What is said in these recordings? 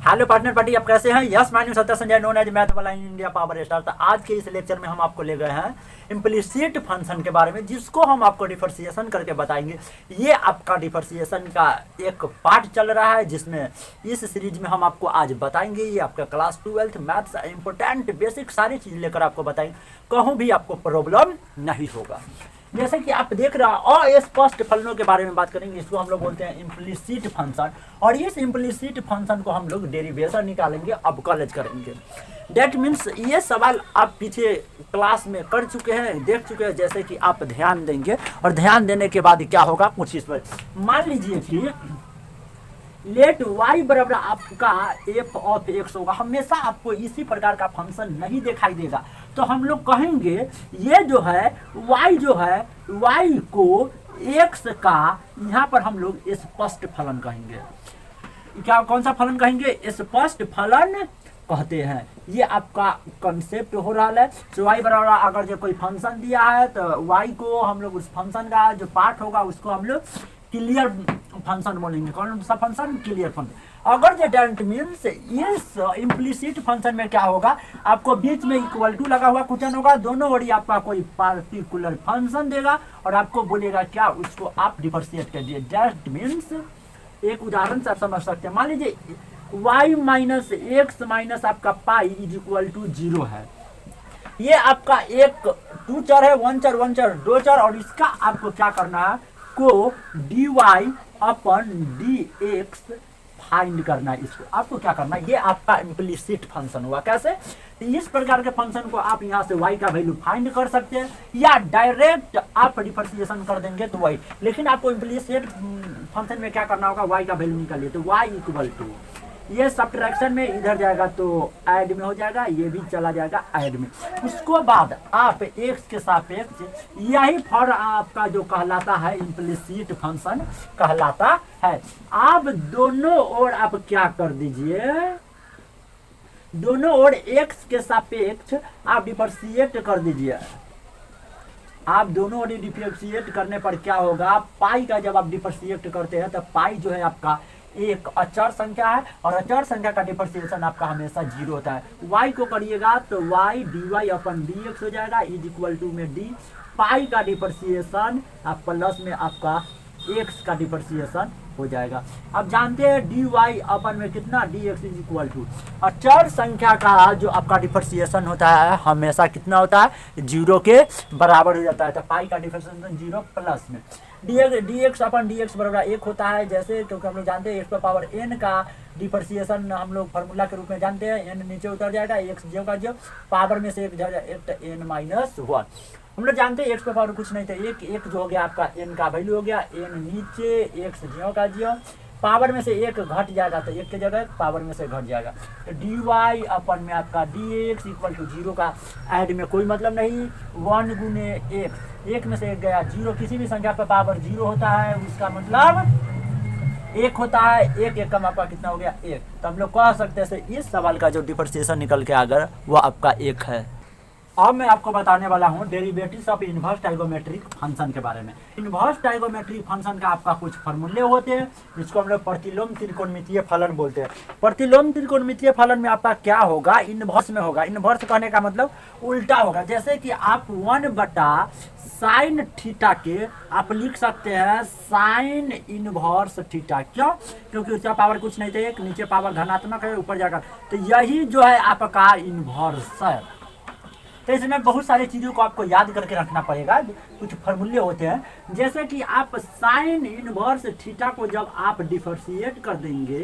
Hello partner party, आप कैसे हैं? यस, माय नेम सत्य संजय, नोन एज मैथ वाला इंडिया पावर स्टार। तो आज के इस लेक्चर में हम आपको ले गए हैं इम्प्लिसिट फंक्शन के बारे में, जिसको हम आपको डिफरेंशिएशन करके बताएंगे। ये आपका डिफरेंशिएशन का एक पार्ट चल रहा है, जिसमें इस सीरीज में हम आपको आज बताएंगे। ये आपका class 12th maths important basic सारी चीज़ लेकर आपको बताएंगे, कहूँ भी आपको प्रॉब्लम नहीं होगा। जैसे कि आप देख रहे हैं अस्पष्ट फलनों के बारे में बात करेंगे, इसको हम लोग बोलते हैं इम्प्लिसिट फंक्शन। और इस इम्प्लिसिट फंक्शन को हम लोग डेरिवेशन निकालेंगे, अब कॉलेज करेंगे। डेट मीन्स ये सवाल आप पीछे क्लास में कर चुके हैं, देख चुके हैं। जैसे कि आप ध्यान देंगे और ध्यान देने के बाद क्या होगा कुछ इस पर मान लीजिए कि लेट y बराबर आपका f ऑफ x होगा। हमेशा आपको इसी प्रकार का फंक्शन नहीं दिखाई देगा, तो हम लोग कहेंगे ये जो है y जो है y को x का यहाँ पर हम लोग स्पष्ट फलन कहेंगे। क्या कौन सा फलन कहेंगे? स्पष्ट फलन कहते हैं। ये आपका कंसेप्ट हो रहा है। तो y बराबर अगर जो कोई फंक्शन दिया है तो y को हम लोग उस फंक्शन का जो पार्ट होगा उसको हम लोग क्लियर फंक्शन बोलेंगे। कौन सा फंक्शन? Clear function. अगर जो डेट मीन्स इस इम्प्लिसिट फंक्शन में क्या होगा, आपको बीच में इक्वल टू लगा हुआ क्वेश्चन होगा, दोनों ओर आपका कोई पार्टिकुलर फंक्शन देगा और आपको बोलेगा क्या, उसको आप डिफरेंशिएट कर दिए। डेट मीन्स एक उदाहरण से आप समझ सकते हैं। मान लीजिए y माइनस एक्स माइनस आपका पाई इज इक्वल टू 0 है। ये आपका एक टू चर है, वन चर दो चर, और इसका आपको क्या करना है को dy अपन dx फाइंड करना है। इसको आपको क्या करना है, ये आपका इम्प्लिसिट फंक्शन हुआ। कैसे? इस प्रकार के फंक्शन को आप यहाँ से y का वैल्यू फाइंड कर सकते हैं, या डायरेक्ट आप डिफरेंशिएशन कर देंगे तो y। लेकिन आपको इम्प्लिसिट फंक्शन में क्या करना होगा, y का वैल्यू निकालिए। तो y इक्वल टू ये सब्ट्रैक्शन में इधर जाएगा तो ऐड में हो जाएगा, ये भी चला जाएगा ऐड में। उसको बाद आप x के सापेक्ष, यही फॉर आपका जो कहलाता है इम्प्लिसिट फंक्शन कहलाता है। आप दोनों ओर आप क्या कर दीजिए, दोनों ओर x के सापेक्ष आप डिफरेंशिएट कर दीजिए। आप दोनों ओर डिफरेंशिएट करने पर क्या होगा, पाई का जब आप डिफरेंशिएट करते हैं तो पाई जो है आपका एक अचर संख्या है, और अचर संख्या का डिफरेंशिएशन आपका हमेशा 0 होता है। y को करिएगा तो y dy अपन dx हो जाएगा इज इक्वल टू में d पाई का डिफरेंशिएशन आप प्लस में आपका x का डिफरेंशिएशन हो जाएगा। अब जानते हैं dy अपन में कितना, dx इज इक्वल टू अचर संख्या का जो आपका डिफरेंशिएशन होता है हमेशा कितना होता है, 0 के बराबर हो जाता है। तो पाई का डिफरेंशिएशन 0 प्लस में dx अपन dx बराबर 1 होता है। जैसे क्योंकि हम लोग जानते हैं x पावर n का डिफरेंशिएशन हम लोग फार्मूला के रूप में जानते हैं, n नीचे उतर जाएगा, x जो का जो पावर में से 1 जाएगा n माइनस 1। हम लोग जानते हैं x पे पावर कुछ नहीं था, एक जो हो गया आपका n का वैल्यू हो गया, n नीचे x ज्यो का ज्यो, पावर में से 1 घट जाएगा तो 1 के जगह पावर में से घट जाएगा। तो dy अपन में आपका dx इक्वल टू 0 का ऐड में कोई मतलब नहीं, 1 गुने 1 में से 1 गया 0। किसी भी संख्या पर पावर 0 होता है उसका मतलब 1 होता है, 1 कम आपका कितना हो गया 1। तो हम लोग कह सकते हैं इस सवाल का जो डिफरेंशिएशन निकल के अगर वो आपका 1 है। अब मैं आपको बताने वाला हूँ डेरिवेटिव्स ऑफ इनवर्स ट्राइगोमेट्रिक फंक्शन के बारे में। इनवर्स ट्राइगोमेट्रिक फंक्शन का आपका कुछ फॉर्मूले होते हैं, जिसको हम लोग प्रतिलोम त्रिकोणमितीय फलन बोलते हैं। प्रतिलोम त्रिकोणमितीय फलन में आपका क्या होगा, इनवर्स में होगा। इनवर्स कहने का मतलब उल्टा होगा। जैसे कि आप 1/sin थीटा के आप लिख सकते हैं साइन इनवर्स थीटा। क्यों? क्योंकि उसका पावर कुछ नहीं था, एक नीचे पावर धनात्मक है, ऊपर जाकर तो यही जो है आपका इनवर्स है। तो इसमें बहुत सारी चीज़ों को आपको याद करके रखना पड़ेगा, कुछ फॉर्मूले होते हैं। जैसे कि आप साइन इनवर्स थीटा को जब आप डिफरेंशिएट कर देंगे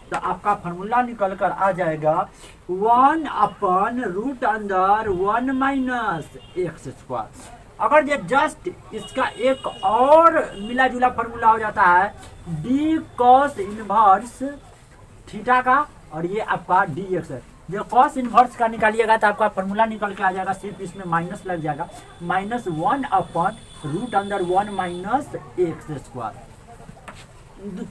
तो आपका फॉर्मूला निकल कर आ जाएगा 1 अपन रूट अंदर 1 माइनस एक्स स्क्वायर। अगर ये जस्ट इसका एक और मिला जुला फॉर्मूला हो जाता है डी कॉस इनवर्स थीटा का, और ये आपका डी एक्स है। जो कॉस इनवर्स का निकालिएगा तो आपका फॉर्मूला निकल के आ जाएगा, सिर्फ इसमें माइनस लग जाएगा, -1 अपन रूट अंदर 1 माइनस एक्स स्क्वायर।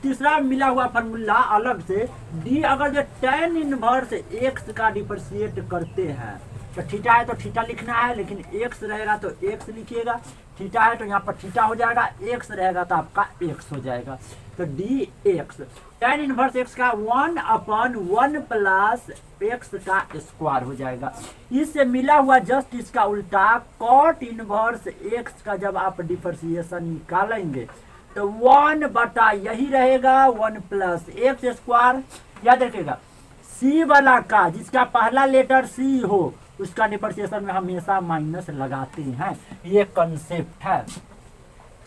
तीसरा मिला हुआ फॉर्मूला अलग से डी, अगर जो tan इनवर्स एक्स का डिफरेंशिएट करते हैं तो थीटा है तो थीटा लिखना है, लेकिन एक्स रहेगा तो एक्स लिखिएगा, थीटा है तो यहाँ पर थीटा हो जाएगा, एक्स रहेगा तो आपका एक्स हो जाएगा। तो D x tan inverse x का 1/1 प्लस एक्स का स्क्वायर हो जाएगा। इससे मिला हुआ जस्ट इसका उल्टा cot इनवर्स एक्स का जब आप डिफरेंशिएशन निकालेंगे तो 1 बटा यही रहेगा 1 प्लस एक्स स्क्वायर। याद रखिएगा सी वाला का जिसका पहला लेटर सी हो उसका डिफरेंशिएशन में हमेशा माइनस लगाते हैं, ये कंसेप्ट है।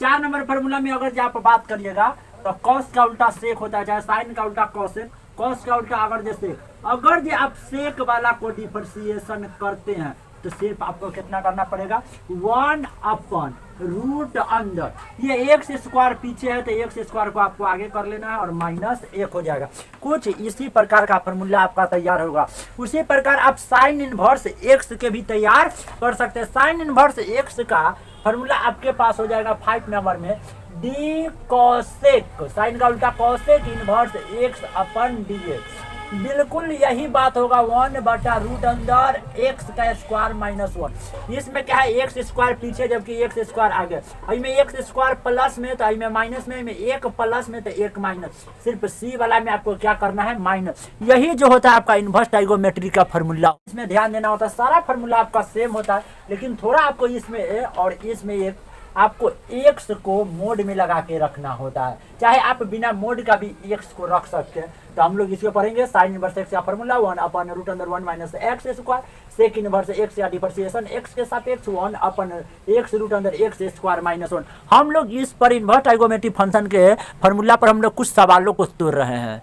4 नंबर फॉर्मूला में अगर आप बात करिएगा तो कॉस का उल्टा सेक होता है, चाहे साइन का उल्टा कॉसेक, कॉस का उल्टा अगर जैसे अगर जो आप सेक वाला को डिफरेंशिएशन करते हैं तो सिर्फ आपको कितना करना पड़ेगा 1/रूट अंदर, ये एक्स स्क्वायर पीछे है तो एक्स स्क्वायर को आपको आगे कर लेना है और माइनस 1 हो जाएगा। कुछ इसी प्रकार का फॉर्मूला आपका तैयार होगा। उसी प्रकार आप साइन इनवर्स एक्स के भी तैयार कर सकते हैं। साइन इनवर्स एक्स का फॉर्मूला आपके पास हो जाएगा 5 नंबर में डी कॉसेक, साइन का उल्टा cosec inverse x upon D x. बिल्कुल यही बात होगा 1/रूट अंदर एक्स का स्क्वायर माइनस 1। इसमें क्या है एक्स स्क्वायर पीछे जबकि एक्स स्क्वायर आगे, में एक्स स्क्वायर प्लस में तो में माइनस में एक प्लस में तो एक माइनस, सिर्फ सी वाला में आपको क्या करना है माइनस। यही जो होता है आपका इनवर्स ट्राइगोनोमेट्री का फॉर्मूला, इसमें ध्यान देना होता है। सारा फॉर्मूला आपका सेम होता है लेकिन थोड़ा आपको इसमें ए और इसमें एक आपको एक्स को मोड में लगा के रखना होता है, चाहे आप बिना मोड का भी एक्स को रख सकते हैं। तो हम लोग इसको पढ़ेंगे साइन इनवर्स एक्स का formula 1/√1 minus x square, sec inverse x या डिफरेंशिएशन एक्स के सापेक्ष 1/x√x स्क्वायर माइनस 1। हम लोग इस पर इनवर्स ट्राइगोनोमेट्री फंक्शन के फॉर्मूला पर हम लोग कुछ सवालों को तोड़ रहे हैं।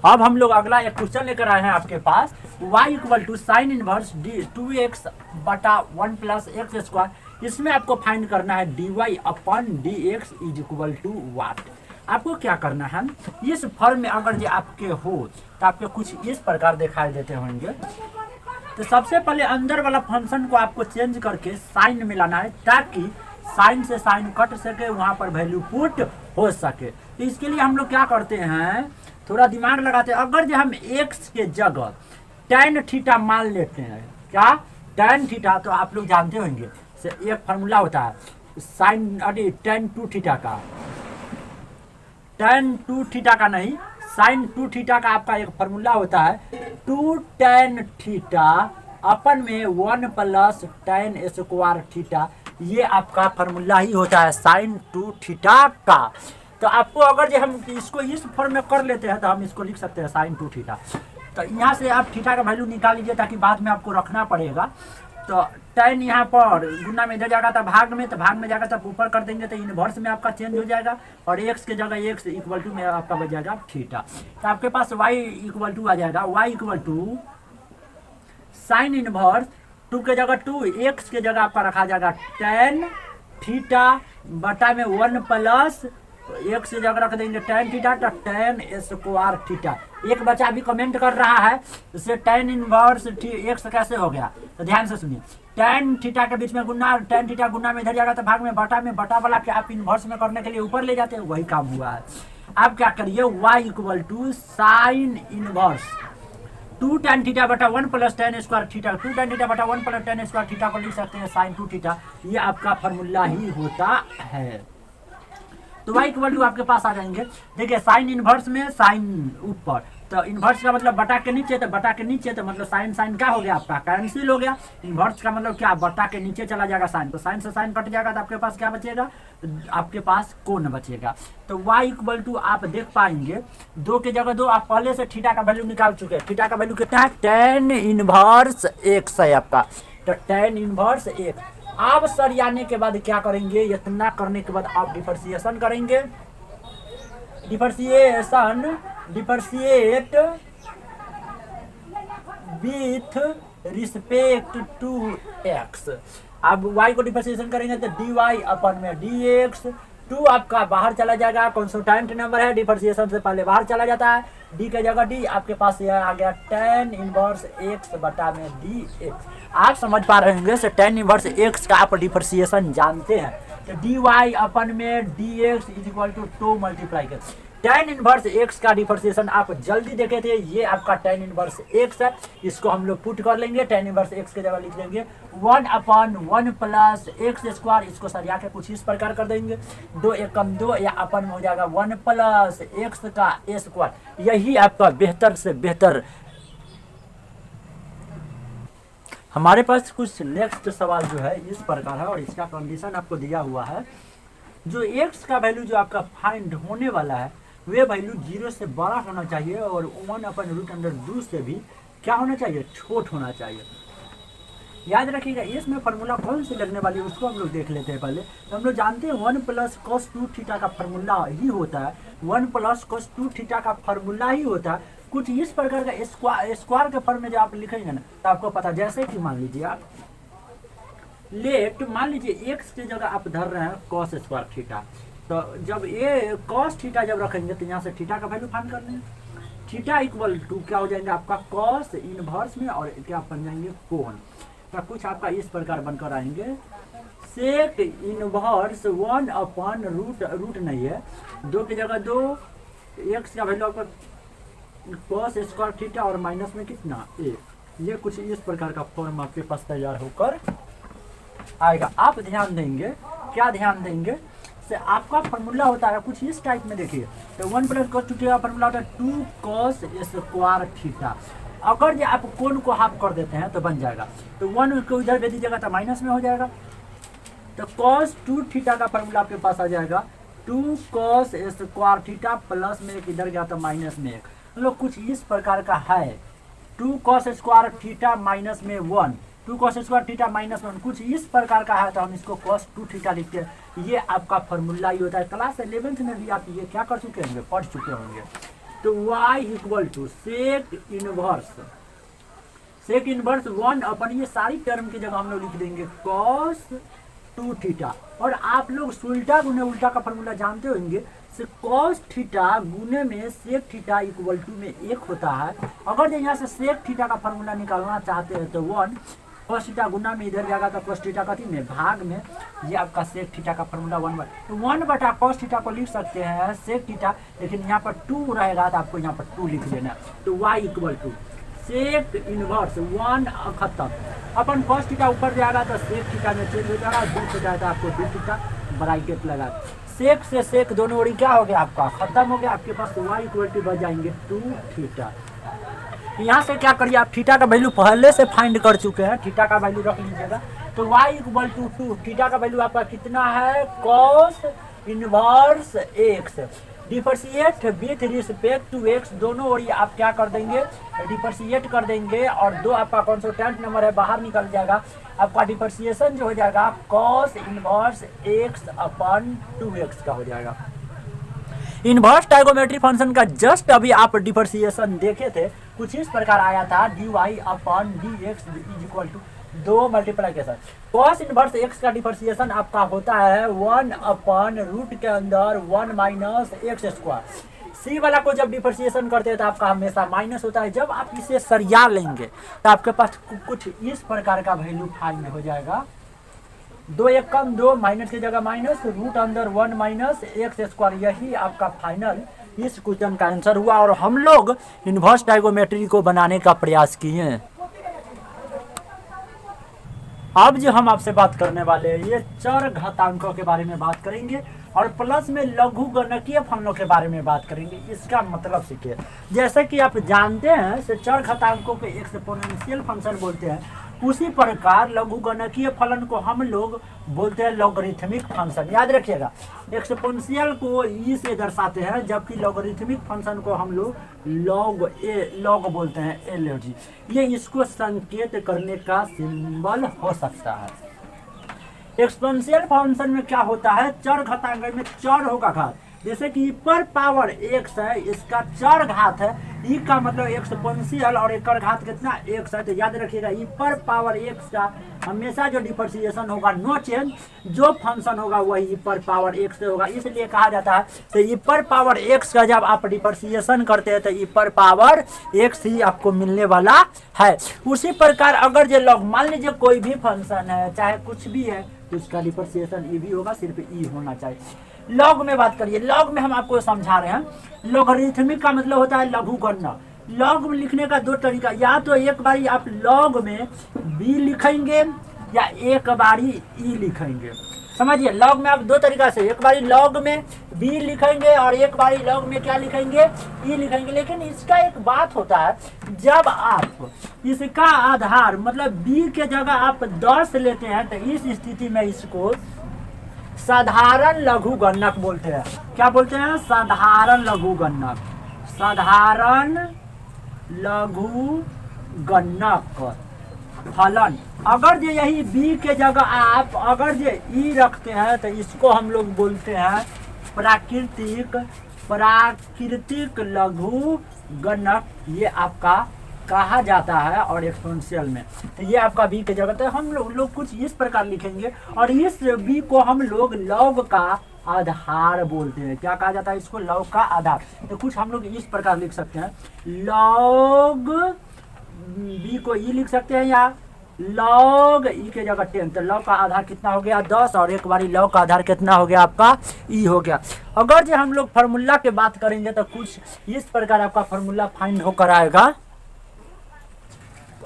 अब हम लोग अगला एक क्वेश्चन लेकर आए हैं आपके पास, y = sine inverse 2x/1 plus x square. इसमें आपको फाइंड करना है dy/dx = व्हाट। आपको क्या करना है, इस फॉर्म में अगर ये आपके हो तो आपके कुछ इस प्रकार दिखाई देते होंगे। तो सबसे पहले अंदर वाला फंक्शन को आपको चेंज करके साइन में लाना है ताकि साइन से साइन कट सके, वहां पर वैल्यू पुट हो सके। तो इसके लिए हम लोग क्या करते हैं, थोड़ा दिमाग लगाते हैं। अगर जो हम x के जगह tan थीटा मान लेते हैं, क्या tan थीटा, तो आप लोग जानते होंगे एक फार्मूला होता है साइन tan 2 थीटा का, tan 2 थीटा का नहीं साइन 2 थीटा का आपका एक फार्मूला होता है 2 tan थीटा अपन में 1 प्लस tan स्क्वायर थीटा। ये आपका फार्मूला ही होता है साइन 2 थीटा का। तो आपको अगर जो हम इसको इस फॉर्म में कर लेते हैं तो हम इसको लिख सकते हैं साइन 2 थीटा। तो यहाँ से आप थीटा का वैल्यू निकाल लीजिए ताकि बाद में आपको रखना पड़ेगा। तो tan यहाँ पर गुना में इधर जाएगा तो भाग में, तो भाग में जाएगा तो ऊपर कर देंगे तो इनवर्स में आपका चेंज हो जाएगा और x के जगह x = में आपका बच जाएगा थीटा। तो आपके पास y = आ जाएगा y = साइन इनवर्स 2 के जगह 2, x के जगह आपका रखा जाएगा tan थीटा बटा में 1 प्लस एक्स की जगह रख देंगे tan थीटा तो tan स्क्वायर थीटा। एक बच्चा अभी कमेंट कर रहा है इससे tan इनवर्स एक्स कैसे हो गया, तो ध्यान से सुनिए। tan थीटा के बीच में गुना, tan थीटा गुना में इधर जाएगा तो भाग में बटा वाला के आप इनवर्स में करने के लिए ऊपर ले जाते हैं, वही काम हुआ है। अब क्या करिए y = sine inverse 2 tan theta बटा 1 plus tan square theta, 2 tan theta बटा 1 प्लस tan स्क्वायर थीटा को लिख सकते हैं साइन 2 थीटा। ये आपका फॉर्मूला ही होता है। तो y = आपके पास आ जाएंगे। देखिए साइन इनवर्स में साइन ऊपर, तो इनवर्स का मतलब बटा के नीचे, तो बटा के नीचे तो मतलब साइन साइन क्या हो गया आपका कैंसिल हो गया। इनवर्स का मतलब क्या, बटा के नीचे चला जाएगा साइन, तो साइन से साइन कट जाएगा तो आपके पास क्या बचेगा, आपके पास कोण बचेगा। तो y = आप देख पाएंगे 2 के जगह 2, आप पहले से थीटा का वैल्यू निकाल चुके हैं। थीटा का वैल्यू कितना है, tan इनवर्स x है आपका, तो tan इनवर्स x। आप सरियाने के बाद क्या करेंगे, इतना करने के बाद आप डिफरेंशिएशन करेंगे, differentiate with respect to x। अब y को डिफरेंशिएशन करेंगे तो dy/dx, 2 आपका बाहर चला जाएगा, कॉन्स्टेंट नंबर है, डिफरेंशिएशन से पहले बाहर चला जाता है, d के जगह d, आपके पास यह आ गया tan इनवर्स x बटा में dx। आप समझ पा रहे होंगे से tan इनवर्स x का आप डिफरेंशिएशन जानते हैं, तो dy अपन में dx = 2 मल्टीप्लाई कर tan इनवर्स x का डिफरेंशिएशन आप जल्दी देखे थे, ये आपका tan इनवर्स x है, इसको हम लोग पुट कर लेंगे, tan इनवर्स x के जगह लिख देंगे 1/1 प्लस एक्स स्क्वायर, इसको सरिया के कुछ इस प्रकार कर देंगे, 2 एकम 2 या अपन में हो जाएगा 1 प्लस एक्स का स्क्वायर। यही आपका बेहतर से बेहतर। हमारे पास कुछ नेक्स्ट सवाल जो है इस प्रकार है और इसका कंडीशन आपको दिया हुआ है, जो x का वैल्यू जो आपका फाइंड होने वाला है वे वैल्यू 0 से बड़ा होना चाहिए और 1/√2 से भी क्या होना चाहिए, छोट होना चाहिए। याद रखिएगा इसमें फार्मूला कौन सी लगने वाली है उसको हम लोग देख लेते हैं पहले। तो हम लोग जानते हैं 1 प्लस cos 2 थीटा का फार्मूला ही होता है, 1 प्लस cos 2 थीटा का फार्मूला ही होता है। कुछ इस प्रकार का स्क्वायर के फॉर्म में जो आप लिखेंगे ना तो आपको पता, जैसे कि मान लीजिए आप मान लीजिए x की जगह आप धर रहे हैं cos स्क्वायर थीटा, तो जब ये cos थीटा जब रखेंगे तो यहाँ से थीटा का वैल्यू फाइंड करना है। थीटा इक्वल टू क्या हो जाएंगे आपका cos इनवर्स में और क्या बन जाएंगे कोण। तो कुछ आपका इस प्रकार बनकर आएंगे सेक इनवर्स 1/रूट नहीं है, 2 की जगह 2, x का वैल्यू आपका cos स्क्वायर थीटा और माइनस में कितना 1। ये कुछ इस प्रकार का फॉर्म आपके पास तैयार होकर आएगा। आप ध्यान देंगे, क्या ध्यान देंगे से आपका फार्मूला होता है कुछ इस टाइप में, देखिए तो 1 प्लस cos 2 का फार्मूला होता है 2 cos स्क्वायर थीटा। अगर जो आप कोण को हाफ कर देते हैं तो बन जाएगा, तो 1 को इधर दे दीजिएगा तो माइनस में हो जाएगा, तो cos 2 थीटा का फार्मूला आपके पास आ जाएगा 2 cos स्क्वायर थीटा प्लस में एक इधर गया तो माइनस में 1। मतलब कुछ इस प्रकार का है 2 cos स्क्वायर थीटा माइनस में 1, 2 cos स्क्वायर थीटा माइनस 1, कुछ इस प्रकार का है तो हम इसको cos 2 थीटा लिखते हैं। ये आपका फार्मूला ही होता है। क्लास 11th में भी आप ये क्या कर चुके होंगे, पढ़ चुके होंगे। तो y equal to sec inverse 1 अपन ये सारी टर्म की जगह हम लोग लिख देंगे cos 2 थीटा। और आप लोग उल्टा गुने उल्टा का फार्मूला जानते होंगे, से cos थीटा गुने में सेक थीटा इक्वल टू में 1 होता है। अगर जो यहाँ से सेक थीटा का फार्मूला निकालना चाहते हैं तो 1 cos थीटा गुना में इधर जाएगा तो cos थीटा कथी में भाग में, ये आपका सेक थीटा का फार्मूला 1 cos थीटा को लिख सकते हैं सेक थीटा, लेकिन यहाँ पर 2 रहेगा तो आपको यहाँ पर 2 लिख देना। तो y equal to sec inverse 1 खत्म, अपन cos थीटा ऊपर जाएगा तो सेक थीटा में चेंज हो जाएगा, 2 हो जाएगा आपको 2 थीटा ब्रैकेट लगा, सेक से सेक दोनों ओरी क्या हो गया आपका खत्म हो गया। आपके पास y इक्वल टू बच जाएंगे 2 थीटा। यहाँ से क्या करिए आप थीटा का वैल्यू पहले से फाइंड कर चुके हैं, थीटा का वैल्यू रख लीजिएगा। तो y इक्वल टू 2, थीटा का वैल्यू आपका कितना है cos inverse x, differentiate with respect to x, दोनों ओर आप क्या कर देंगे डिफरेंशिएट कर देंगे और 2 आपका कांस्टेंट नंबर है बाहर निकल जाएगा। आपका डिफरेंशिएशन जो हो जाएगा cos इनवर्स x/2x का हो जाएगा। इनवर्स ट्राइगोमेट्री फंक्शन का जस्ट अभी आप डिफरेंशिएशन देखे थे, कुछ इस प्रकार आया था dy/dx is equal to 2 multiplication cos inverse x का डिफरेंशिएशन आपका होता है 1/रूट के अंदर 1 माइनस एक्स स्क्वायर। सी वाला को जब डिफरेंशिएशन करते हैं तो आपका हमेशा माइनस होता है। जब आप इसे सरिया लेंगे तो आपके पास कुछ इस प्रकार का वैल्यू फाइंड हो जाएगा, 2 एकम 2 माइनस की जगह माइनस, रूट अंदर 1 माइनस एक्स स्क्वायर। यही आपका फाइनल इस क्वेश्चन का आंसर हुआ और हम लोग इनवर्स ट्राइगोमेट्री को बनाने का प्रयास किए हैं। अब जो हम आपसे बात करने वाले हैं ये चर घातांकों के बारे में बात करेंगे और प्लस में लघु गणकीय फलनों के बारे में बात करेंगे। इसका मतलब सीखिए, जैसे कि आप जानते हैं से चर घातांकों को एक्सपोनेंशियल फंक्शन बोलते हैं, उसी प्रकार लघु गणकीय फलन को हम लोग बोलते हैं लॉगरिथमिक फंक्शन। याद रखिएगा, एक्सपोनेंशियल को ई से दर्शाते हैं जबकि लॉगरिथमिक फंक्शन को हम लोग लॉग बोलते हैं एलजी। ये इसको संकेत करने का सिंबल हो सकता है। एक्सपोनेंशियल फंक्शन में क्या होता है, चर घातांक में चर होगा घात, जैसे कि पर पावर x है, इसका चर घात है, ई का मतलब एक्सपोनेंशियल और एक घात कितना x है। तो याद रखिएगा ई पर पावर x का हमेशा जो डिफरेंशिएशन होगा नो चेंज, जो फंक्शन होगा वही ई पर पावर x से होगा। इसलिए कहा जाता है तो ई पर पावर x का जब आप डिफरेंशिएशन करते हैं तो ई पर पावर x ही आपको मिलने वाला है। उसी प्रकार अगर जो लॉग मान लीजिए कोई भी फंक्शन है चाहे कुछ भी है तो उसका डिफरेंशिएशन ई भी होगा, सिर्फ ई होना चाहिए। लॉग में बात करिए, लॉग में हम आपको समझा रहे हैं। लॉगरिथमिक का मतलब होता है लघु गणना। लॉग में लिखने का दो तरीका, या तो एक बारी आप लॉग में बी लिखेंगे या एक बारी ई लिखेंगे। समझिए, लॉग में आप दो तरीका से, एक बारी लॉग में बी लिखेंगे और एक बारी लॉग में क्या लिखेंगे, ई लिखेंगे। लेकिन इसका एक बात होता है, जब आप इसका आधार मतलब बी के जगह आप 10 लेते हैं तो इस स्थिति में इसको साधारण लघु गणक बोलते हैं। क्या बोलते हैं? साधारण लघु गणक। साधारण लघु गणक फलन। अगर जो यही बी के जगह आप अगर जो ई रखते हैं तो इसको हम लोग बोलते हैं प्राकृतिक लघु गणक, ये आपका कहा जाता है। और एक्सपोनेंशियल में तो ये आपका बी के जगह, तो हम लोग कुछ इस प्रकार लिखेंगे और इस बी को हम लोग लॉग का आधार बोलते हैं। क्या कहा जाता है इसको? लॉग का आधार। तो कुछ हम लोग इस प्रकार लिख सकते हैं, लॉग बी को ई लिख सकते हैं या लॉग ई के जगह 10। तो लॉग का आधार कितना हो गया? 10, और एक बारी लॉग का आधार कितना हो गया आपका? ई हो गया। अगर जो हम लोग फार्मूला की बात करेंगे तो कुछ इस प्रकार आपका फार्मूला फाइंड होकर आएगा।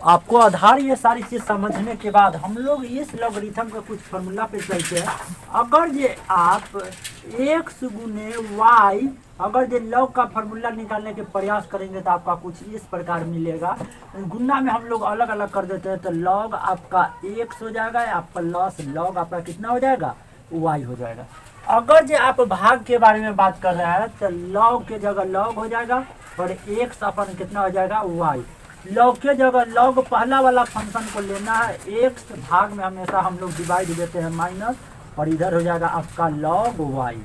आपको आधार ये सारी चीज समझने के बाद हम लोग इस लॉगरिथम का कुछ फार्मूला पे चलते हैं। अगर ये आप x गुने y, अगर ये लॉग का फार्मूला निकालने के प्रयास करेंगे तो आपका कुछ इस प्रकार मिलेगा। गुना में हम लोग अलग अलग कर देते हैं, तो लॉग आपका x हो जाएगा या प्लस लॉग आपका कितना हो जाएगा? y हो जाएगा। अगर जो आप भाग के बारे में बात कर रहे हैं तो लॉग के जगह लॉग हो जाएगा और x अपन कितना हो जाएगा? y। लॉग के जगह लॉग पहला वाला फंक्शन को लेना है, x भाग में हमेशा हम लोग डिवाइड देते हैं माइनस, और इधर हो जाएगा आपका लॉग y।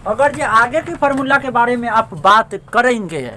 अगर ये आगे के फार्मूला के बारे में आप बात करेंगे,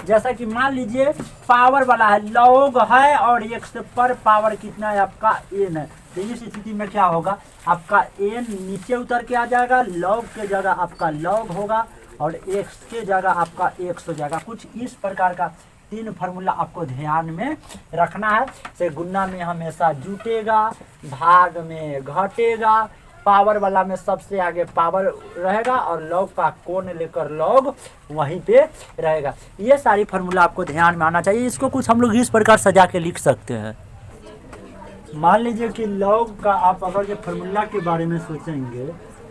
जैसा कि मान लीजिए पावर वाला है, लॉग है और x पर पावर कितना है आपका? n है। तो इस स्थिति में क्या होगा? आपका n नीचे उतर के आ जाएगा, लॉग के जगह आपका लॉग होगा और x के जगह आपका x हो जाएगा। कुछ इस प्रकार का 3 फार्मूला आपको ध्यान में रखना है। से गुना में हमेशा जुटेगा, भाग में घटेगा, पावर वाला में सबसे आगे पावर रहेगा और लॉग का कोण लेकर लॉग वहीं पे रहेगा। ये सारी फार्मूला आपको ध्यान में आना चाहिए। इसको कुछ हम लोग इस प्रकार सजा के लिख सकते हैं। मान लीजिए कि लॉग का आप अगर जो फार्मूला के बारे में सोचेंगे,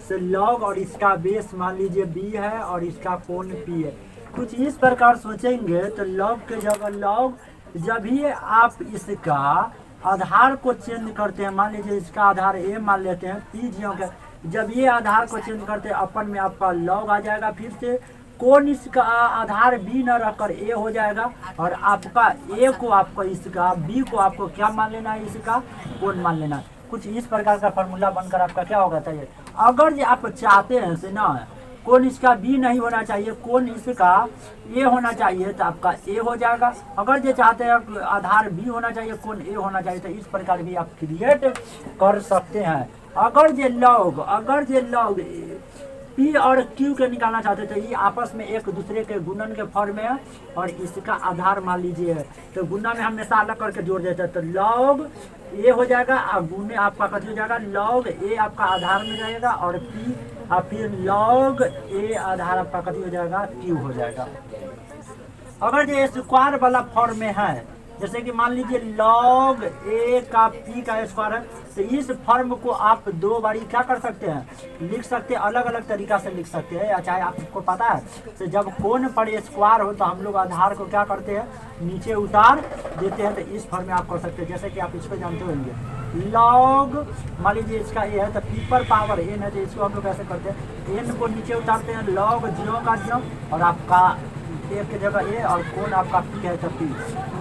तो लॉग और इसका बेस मान लीजिए b है और इसका कोण p है। कुछ इस प्रकार सोचेंगे तो लॉग के जगह लॉग, जब भी आप इसका आधार को चेंज करते हैं, मान लीजिए इसका आधार a मान लेते हैं, p जियो के, जब ये आधार को चेंज करते हैं अपन में आपका लॉग आ जाएगा। फिर से कौन इसका आधार b न रखकर a हो जाएगा और आपका a को आपको इसका b को आपको क्या मान लेना है? इसका कोण मान लेना है। कुछ इस प्रकार का फार्मूला बनकर आपका क्या होगा? चाहिए अगर ये आप चाहते हैं से ना कौन इसका b नहीं होना चाहिए, कौन इसका a होना चाहिए, तो आपका a हो जाएगा। अगर ये चाहते हैं आधार b होना चाहिए, कौन a होना चाहिए, तो इस प्रकार भी आप क्रिएट कर सकते हैं। अगर ये लॉग p और q के निकालना चाहते हैं तो ये आपस में एक दूसरे के गुणन के फॉर्म में है और इसका आधार मान लीजिए, तो गुना में हमेशा अलग करके जोड़ देते हैं। तो लॉग a हो जाएगा और गुने आपका कथी हो जाएगा? लॉग a आपका आधार में रहेगा और p और फिर लॉग a आधार आपका कथी हो जाएगा? q हो जाएगा। अगर ये स्क्वायर वाला फॉर्म में है, जैसे कि मान लीजिए लॉग a का p का स्क्वायर है, तो इस फॉर्म को आप 2 बारी क्या कर सकते हैं? लिख सकते हैं, अलग अलग तरीका से लिख सकते हैं। या चाहे आपको पता है तो जब कोण पर स्क्वायर हो तो हम लोग आधार को क्या करते हैं? नीचे उतार देते हैं। तो इस फॉर्म में आप कर सकते हैं। जैसे कि आप इसको जानते होंगे, लॉग मान लीजिए इसका a है तो p पर पावर n है, तो इसको हम लोग ऐसे करते हैं, n को नीचे उतारते हैं, लॉग 0 का 0 और आपका एक की जगह a और कोण आपका p है तो p।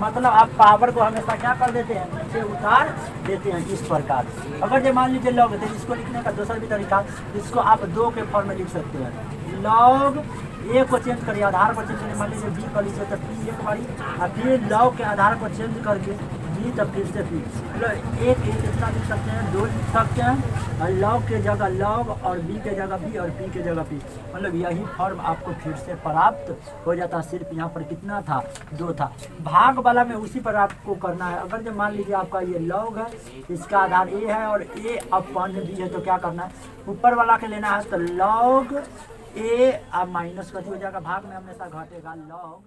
मतलब आप पावर को हमेशा क्या कर देते हैं? नीचे उतार देते हैं इस प्रकार। अगर ये मान लीजिए लॉग, तो इसको लिखने का दूसरा भी तरीका, इसको आप 2 के फॉर्म में लिख सकते हैं। लॉग a को चेंज करिए, आधार को चेंज करिए, मान लीजिए b कर लीजिए तो p एक बारी, और फिर लॉग के आधार को चेंज करके b बी तो फिर से पी, मतलब एक इतना लिख सकते हैं, दो लिख सकते हैं, और लॉग के जगह लॉग और बी के जगह बी और पी के जगह पी, मतलब यही फॉर्म आपको फिर से प्राप्त हो जाता है। सिर्फ यहाँ पर कितना था, 2 था। भाग वाला में उसी पर आपको करना है। अगर जो मान लीजिए आपका ये लॉग है, इसका आधार ए है और ए अपॉन बी है, तो क्या करना है, ऊपर वाला के लेना है, तो लॉग ए अब माइनस कथी हो जाएगा, भाग में हमेशा घटेगा लॉग